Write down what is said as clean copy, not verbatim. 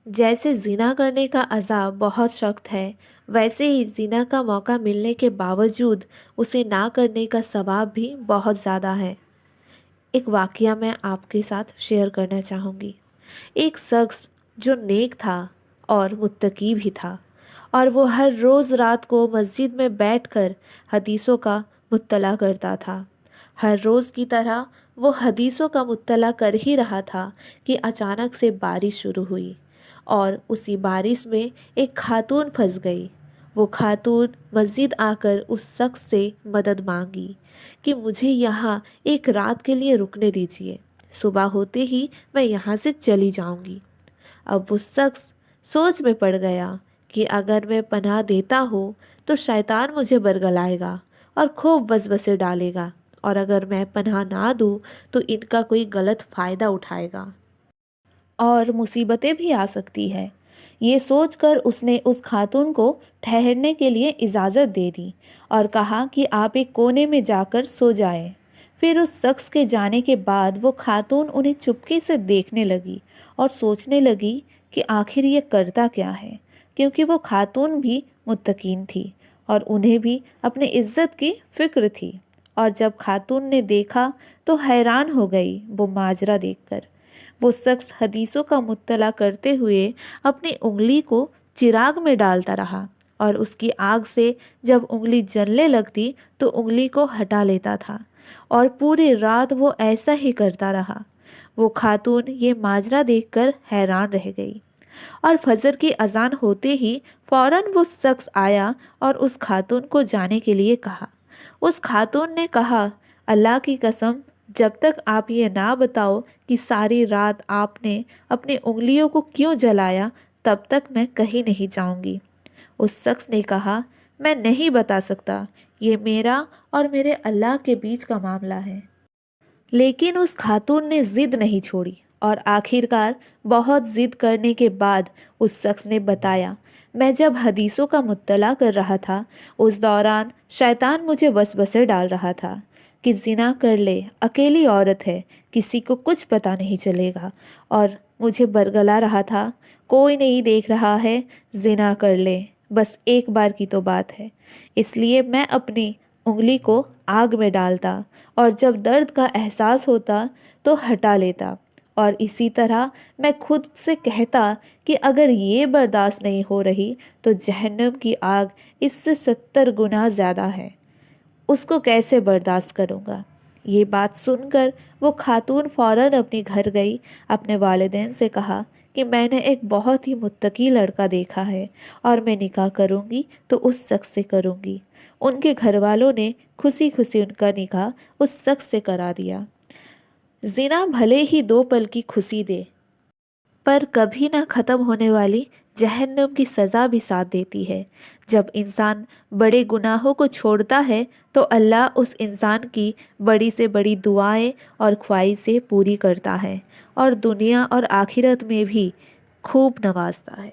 जैसे ज़िना करने का अज़ाब बहुत सख्त है, वैसे ही ज़िना का मौका मिलने के बावजूद उसे ना करने का सवाब भी बहुत ज़्यादा है। एक वाक़या मैं आपके साथ शेयर करना चाहूँगी। एक शख्स जो नेक था और मुत्तकी भी था, और वो हर रोज़ रात को मस्जिद में बैठकर हदीसों का मुत्तला करता था। हर रोज़ की तरह वो हदीसों का मुत्तला कर ही रहा था कि अचानक से बारिश शुरू हुई, और उसी बारिश में एक खातून फंस गई। वो खातून मस्जिद आकर उस शख्स से मदद मांगी कि मुझे यहाँ एक रात के लिए रुकने दीजिए, सुबह होते ही मैं यहाँ से चली जाऊँगी। अब वो शख्स सोच में पड़ गया कि अगर मैं पनाह देता हूँ तो शैतान मुझे बरगलाएगा और खूब वसवसे डालेगा, और अगर मैं पनाह ना दूँ तो इनका कोई गलत फ़ायदा उठाएगा और मुसीबतें भी आ सकती है। ये सोचकर उसने उस खातून को ठहरने के लिए इजाज़त दे दी और कहा कि आप एक कोने में जाकर सो जाएं। फिर उस शख्स के जाने के बाद वो खातून उन्हें चुपके से देखने लगी और सोचने लगी कि आखिर ये करता क्या है, क्योंकि वो खातून भी मुत्तकीन थी और उन्हें भी अपनी इज्जत की फ़िक्र थी। और जब खातून ने देखा तो हैरान हो गई वो माजरा देखकर। वो शख्स हदीसों का मुत्तला करते हुए अपनी उंगली को चिराग में डालता रहा, और उसकी आग से जब उंगली जलने लगती तो उंगली को हटा लेता था, और पूरी रात वो ऐसा ही करता रहा। वो खातून ये माजरा देखकर हैरान रह गई, और फजर की अजान होते ही फौरन वो शख्स आया और उस खातून को जाने के लिए कहा। उस खातून ने कहा, अल्लाह की कसम, जब तक आप ये ना बताओ कि सारी रात आपने अपनी उंगलियों को क्यों जलाया, तब तक मैं कहीं नहीं जाऊंगी। उस शख्स ने कहा, मैं नहीं बता सकता, ये मेरा और मेरे अल्लाह के बीच का मामला है। लेकिन उस खातून ने ज़िद नहीं छोड़ी, और आखिरकार बहुत ज़िद करने के बाद उस शख्स ने बताया, मैं जब हदीसों का मुत्तला कर रहा था उस दौरान शैतान मुझे वसवसे डाल रहा था कि ज़िना कर ले, अकेली औरत है, किसी को कुछ पता नहीं चलेगा, और मुझे बरगला रहा था, कोई नहीं देख रहा है, ज़िना कर ले, बस एक बार की तो बात है। इसलिए मैं अपनी उंगली को आग में डालता, और जब दर्द का एहसास होता तो हटा लेता, और इसी तरह मैं खुद से कहता कि अगर ये बर्दाश्त नहीं हो रही तो जहन्नम की आग इससे 70 गुना ज़्यादा है, उसको कैसे बर्दाश्त करूँगा। ये बात सुनकर वो खातून फ़ौरन अपने घर गई, अपने वालिदैन से कहा कि मैंने एक बहुत ही मुत्तकी लड़का देखा है और मैं निकाह करूँगी तो उस शख्स से करूँगी। उनके घर वालों ने खुशी खुशी उनका निकाह उस शख्स से करा दिया। ज़िना भले ही 2 पल की खुशी दे, पर कभी ना ख़त्म होने वाली जहन्नम की सज़ा भी साथ देती है। जब इंसान बड़े गुनाहों को छोड़ता है तो अल्लाह उस इंसान की बड़ी से बड़ी दुआएं और ख्वाहिशें पूरी करता है, और दुनिया और आखिरत में भी खूब नवाजता है।